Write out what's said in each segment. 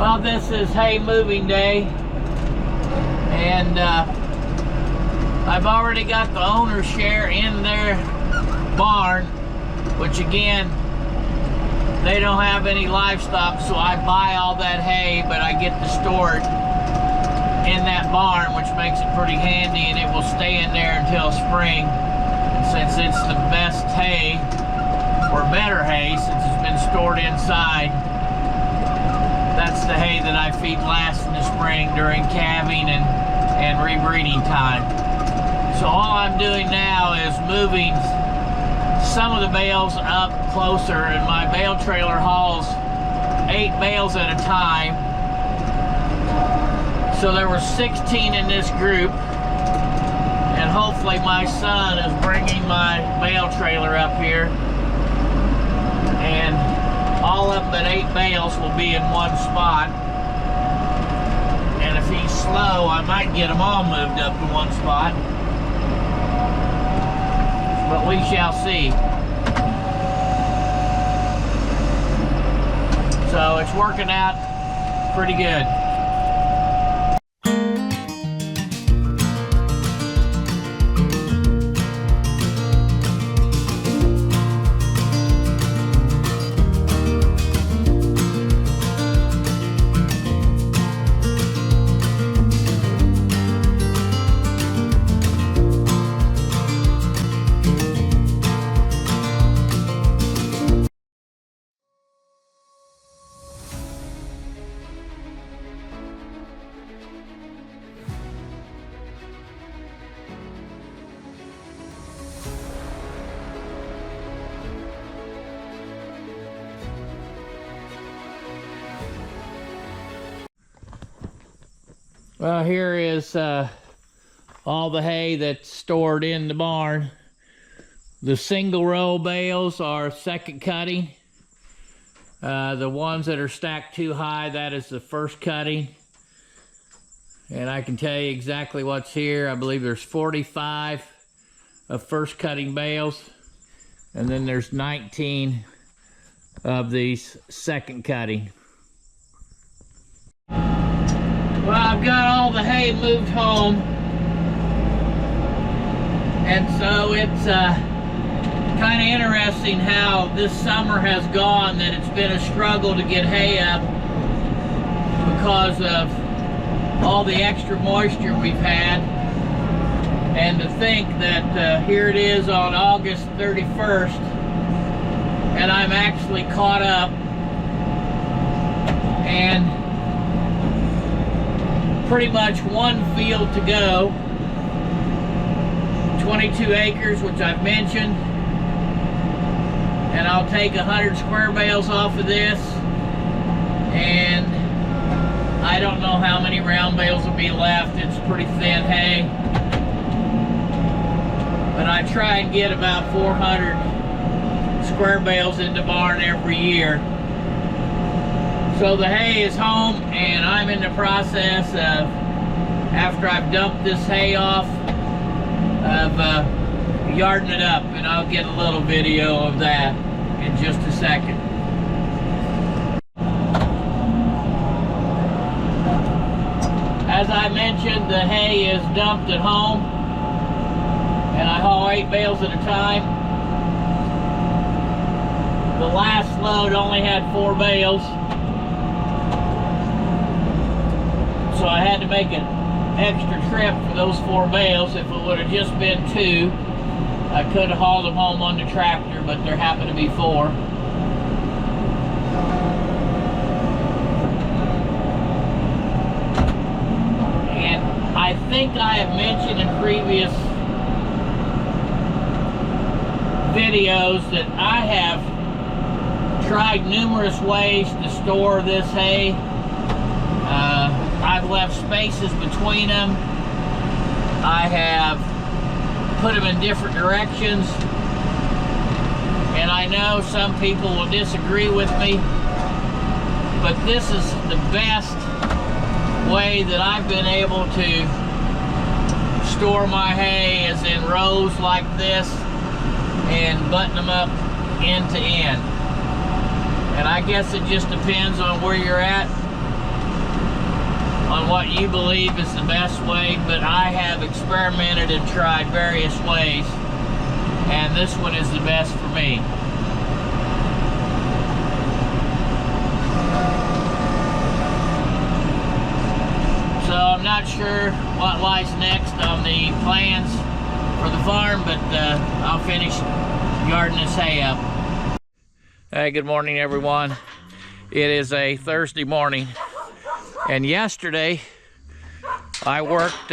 Well, this is hay moving day, and I've already got the owner's share in their barn, which again, they don't have any livestock, so I buy all that hay, but I get to store it in that barn, which makes it pretty handy, and it will stay in there until spring. And since it's the best hay, or better hay, since it's been stored inside, that's the hay that I feed last in the spring during calving and rebreeding time. So all I'm doing now is moving some of the bales up closer, and my bale trailer hauls 8 bales at a time. So there were 16 in this group, and hopefully my son is bringing my bale trailer up here, and all of them but 8 bales will be in one spot. And if he's slow, I might get them all moved up to one spot, but we shall see. So it's working out pretty good. Well, here is all the hay that's stored in the barn. The single row bales are second cutting. The ones that are stacked too high, that is the first cutting. And I can tell you exactly what's here. I believe there's 45 of first cutting bales, and then there's 19 of these second cutting. Well, I've got all the hay moved home, and so it's kind of interesting how this summer has gone, that it's been a struggle to get hay up because of all the extra moisture we've had. And to think that here it is on August 31st, and I'm actually caught up, and pretty much one field to go, 22 acres, which I've mentioned, and I'll take 100 square bales off of this, and I don't know how many round bales will be left. It's pretty thin hay, but I try and get about 400 square bales in the barn every year. So the hay is home, and I'm in the process of, after I've dumped this hay off, of yarding it up, and I'll get a little video of that in just a second. As I mentioned, the hay is dumped at home, and I haul 8 bales at a time. The last load only had 4 bales. So I had to make an extra trip for those 4 bales. If it would have just been 2, I could have hauled them home on the tractor, but there happened to be 4. And I think I have mentioned in previous videos that I have tried numerous ways to store this hay. I've left spaces between them. I have put them in different directions. And I know some people will disagree with me, but this is the best way that I've been able to store my hay, is in rows like this and button them up end to end. And I guess it just depends on where you're at. on what you believe is the best way, but I have experimented and tried various ways, and this one is the best for me. So I'm not sure what lies next on the plans for the farm, but I'll finish yarding this hay up. Hey, good morning everyone. It is a Thursday morning, and yesterday I worked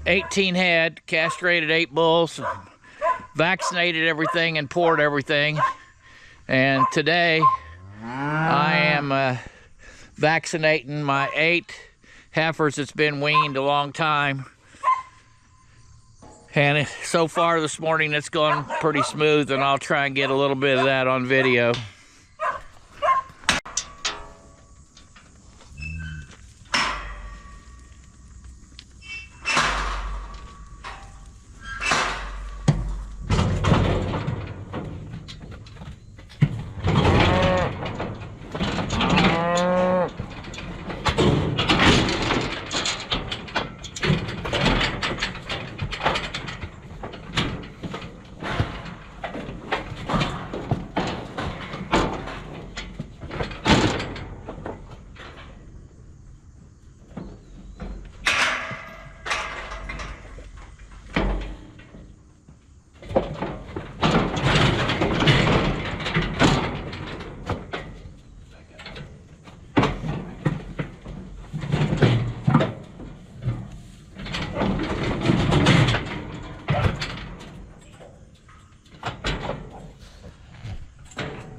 18 head, castrated 8 bulls, vaccinated everything and poured everything, and today I am vaccinating my 8 heifers that's been weaned a long time. And so far this morning it's gone pretty smooth, and I'll try and get a little bit of that on video.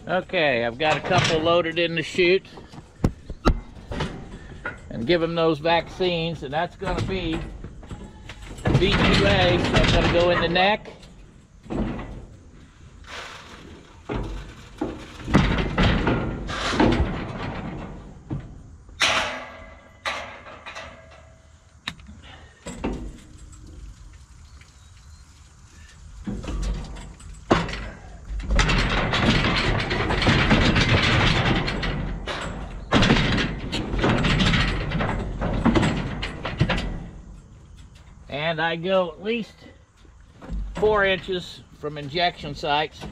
Okay, I've got a couple loaded in the chute and give them those vaccines, and that's going to be B2A, so I'm going to go in the neck. And I go at least 4 inches from injection sites.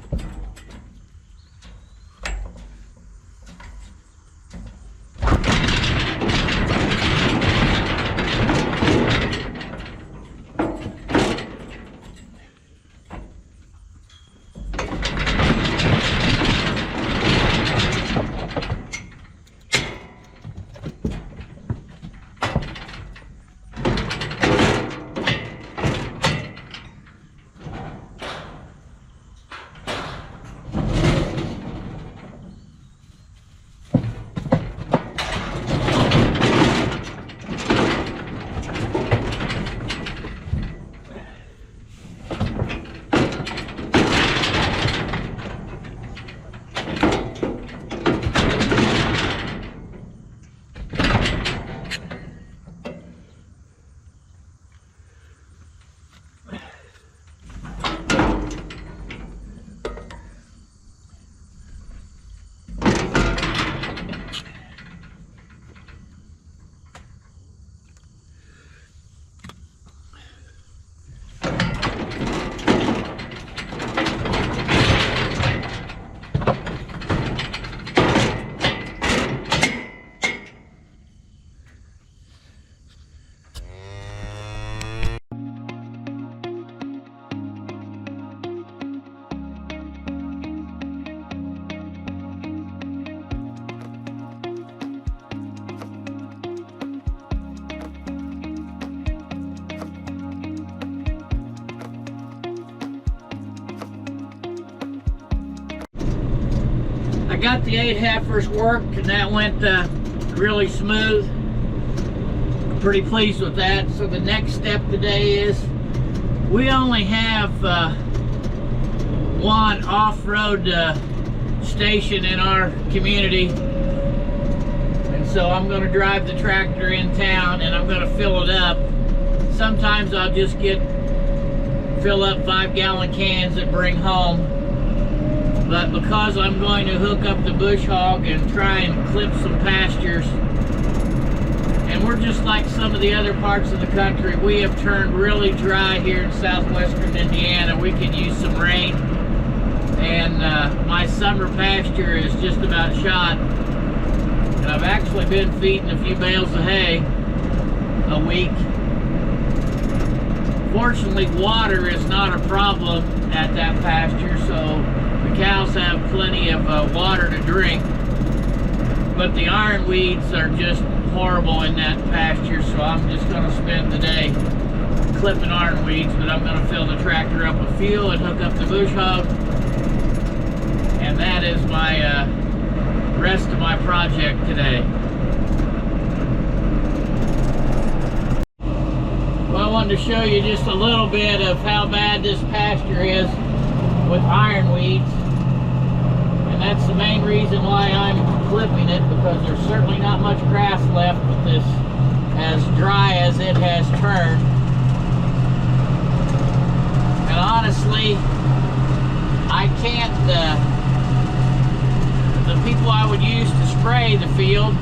I got the 8 heifers worked, and that went really smooth. I'm pretty pleased with that. So the next step today is we only have one off-road station in our community, and so I'm going to drive the tractor in town and I'm going to fill it up. Sometimes I'll just fill up 5-gallon cans and bring home. but because I'm going to hook up the bush hog and try and clip some pastures, and we're just like some of the other parts of the country, we have turned really dry here in southwestern Indiana. We could use some rain, and my summer pasture is just about shot. And I've actually been feeding a few bales of hay a week. Fortunately, water is not a problem at that pasture, so the cows have plenty of water to drink. But the ironweeds are just horrible in that pasture, so I'm just going to spend the day clipping ironweeds. But I'm going to fill the tractor up with fuel and hook up the bush hog, and that is my rest of my project today. Well, I wanted to show you just a little bit of how bad this pasture is with ironweeds, and that's the main reason why I'm clipping it, because there's certainly not much grass left with this as dry as it has turned. And honestly, I can't, the people I would use to spray the field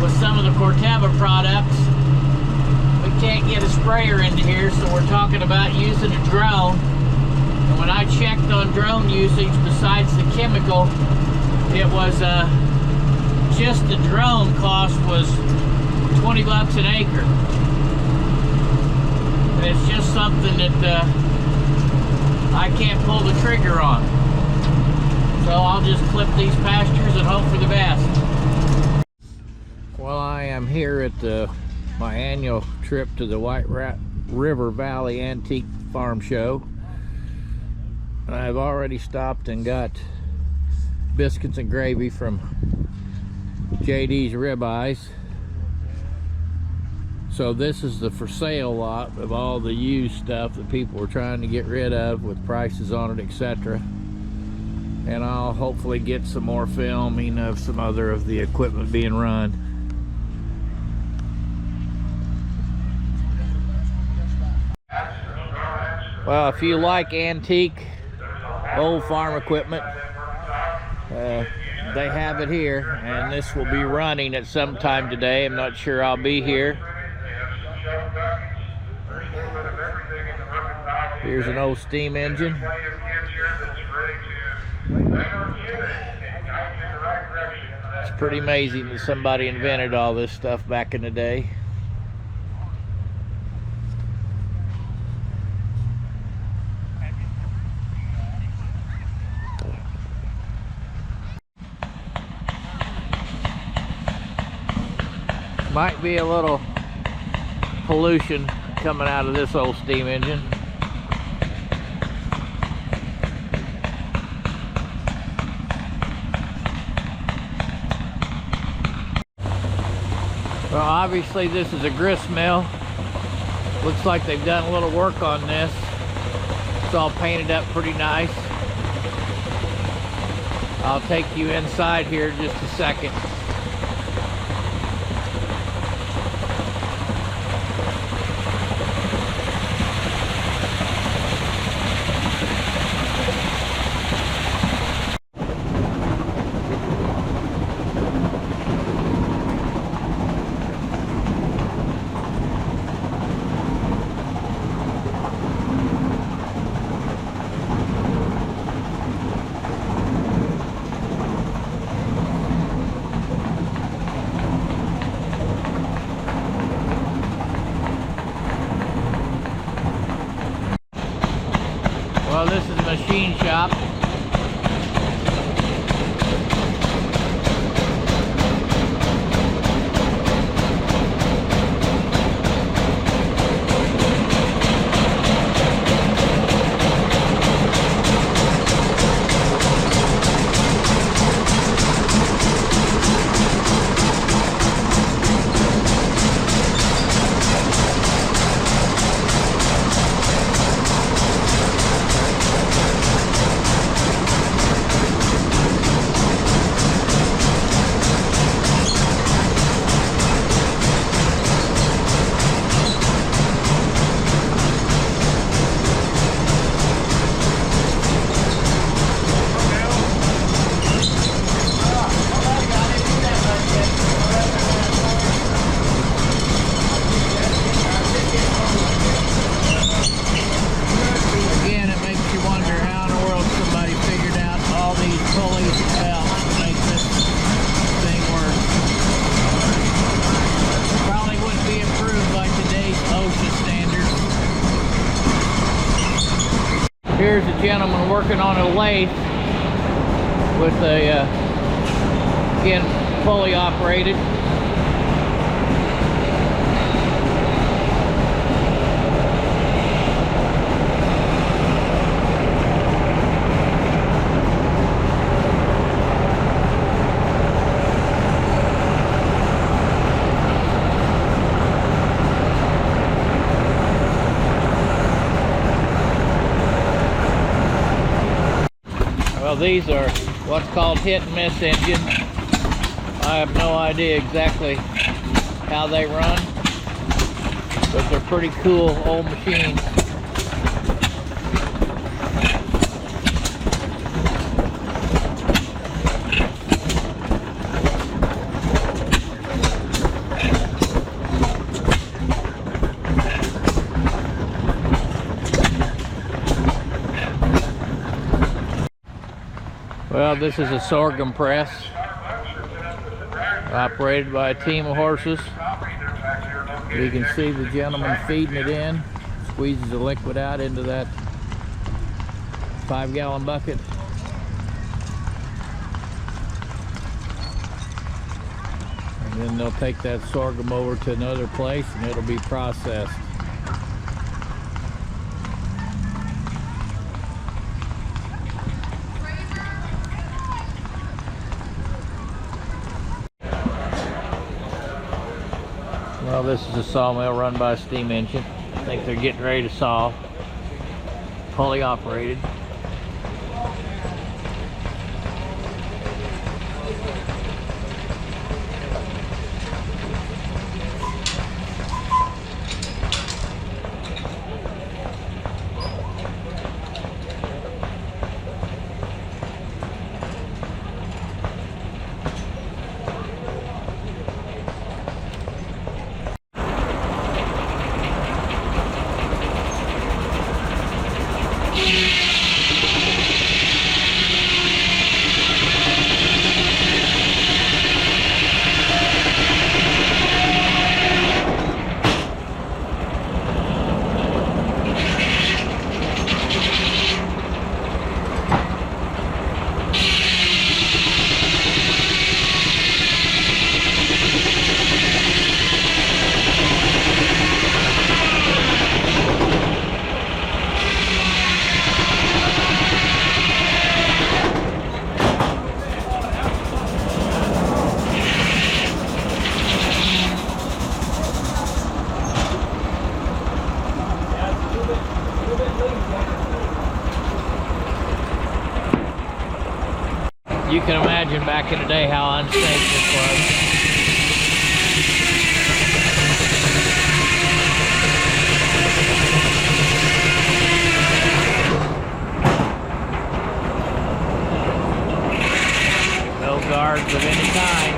with some of the Corteva products, we can't get a sprayer into here, so we're talking about using a drone. And when I checked on drone usage, besides the chemical, it was just the drone cost was $20 an acre. And it's just something that I can't pull the trigger on. So I'll just clip these pastures and hope for the best. Well, I am here at my annual trip to the White River Valley Antique Farm Show. And I've already stopped and got biscuits and gravy from JD's Ribeyes. So this is the for sale lot of all the used stuff that people were trying to get rid of with prices on it, etc. And I'll hopefully get some more filming of some other of the equipment being run. Well, if you like antique old farm equipment, they have it here, and this will be running at some time today. I'm not sure I'll be here. Here's an old steam engine. It's pretty amazing that somebody invented all this stuff back in the day. Might be a little pollution coming out of this old steam engine. Well, obviously this is a grist mill. Looks like they've done a little work on this. It's all painted up pretty nice. I'll take you inside here in just a second. Here's a gentleman working on a lathe with a, again, fully operated. Well, these are what's called hit and miss engines. I have no idea exactly how they run, but they're pretty cool old machines. Well, this is a sorghum press operated by a team of horses. You can see the gentleman feeding it in, squeezes the liquid out into that 5-gallon bucket. And then they'll take that sorghum over to another place and it'll be processed. Well, this is a sawmill run by a steam engine. I think they're getting ready to saw. Fully operated. You can imagine back in the day how unsafe this was. No guards of any kind.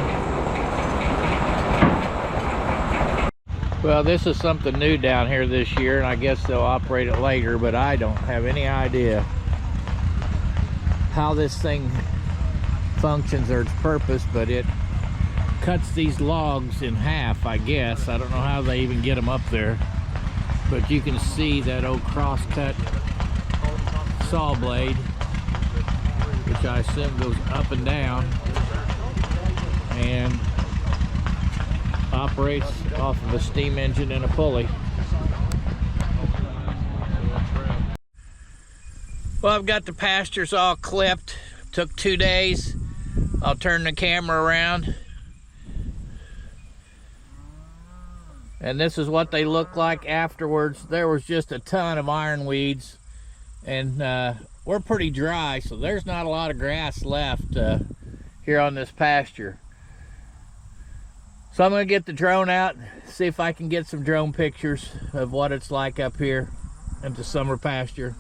Well, this is something new down here this year, and I guess they'll operate it later, but I don't have any idea how this thing functions or its purpose, but it cuts these logs in half, I guess. I don't know how they even get them up there, but you can see that old cross-cut saw blade, which I assume goes up and down and operates off of a steam engine and a pulley. Well, I've got the pastures all clipped. Took 2 days. I'll turn the camera around. And this is what they look like afterwards. There was just a ton of ironweeds, and we're pretty dry, so there's not a lot of grass left here on this pasture. So I'm going to get the drone out, see if I can get some drone pictures of what it's like up here at the summer pasture.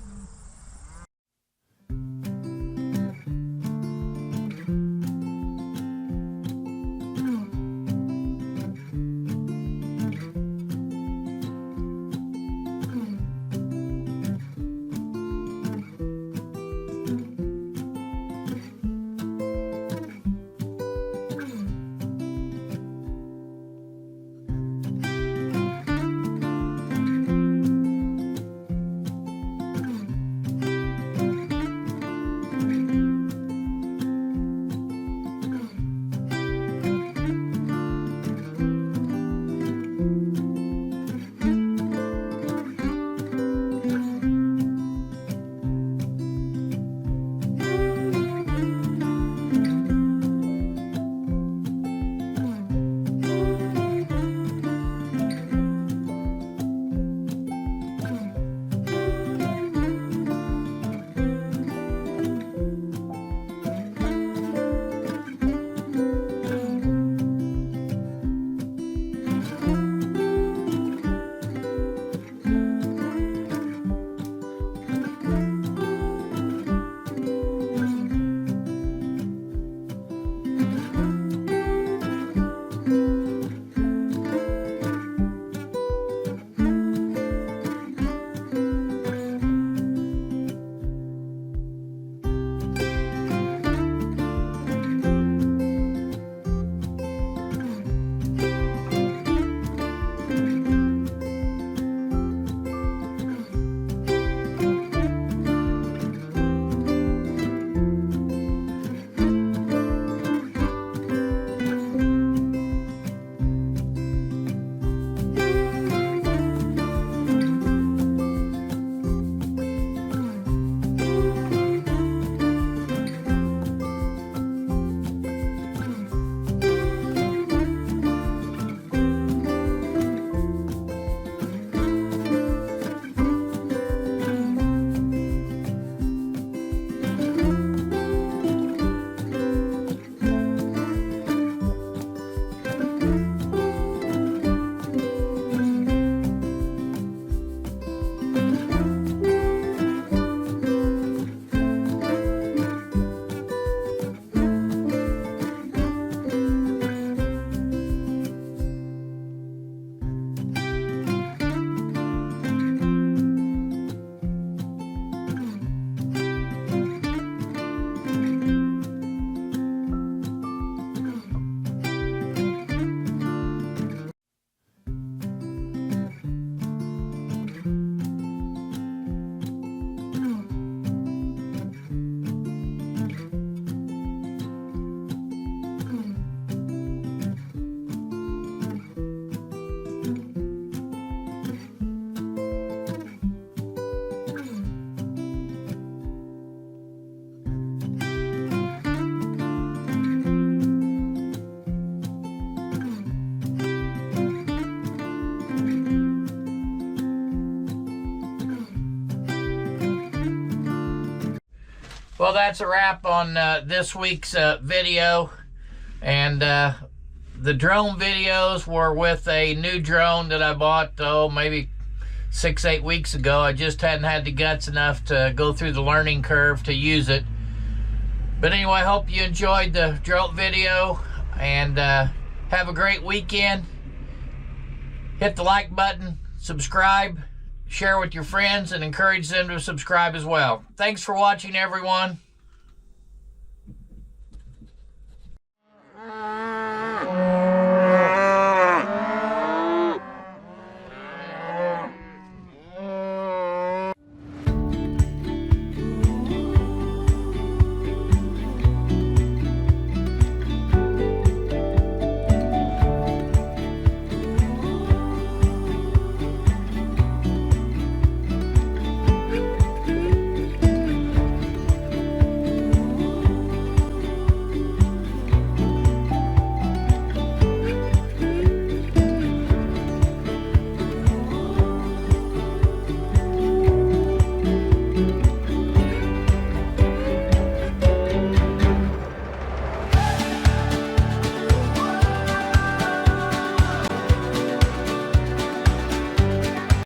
Well, that's a wrap on this week's video. And the drone videos were with a new drone that I bought, maybe 6-8 weeks ago. I just hadn't had the guts enough to go through the learning curve to use it. But anyway, I hope you enjoyed the drone video, and have a great weekend. Hit the like button, subscribe, share with your friends, and encourage them to subscribe as well. Thanks for watching, everyone.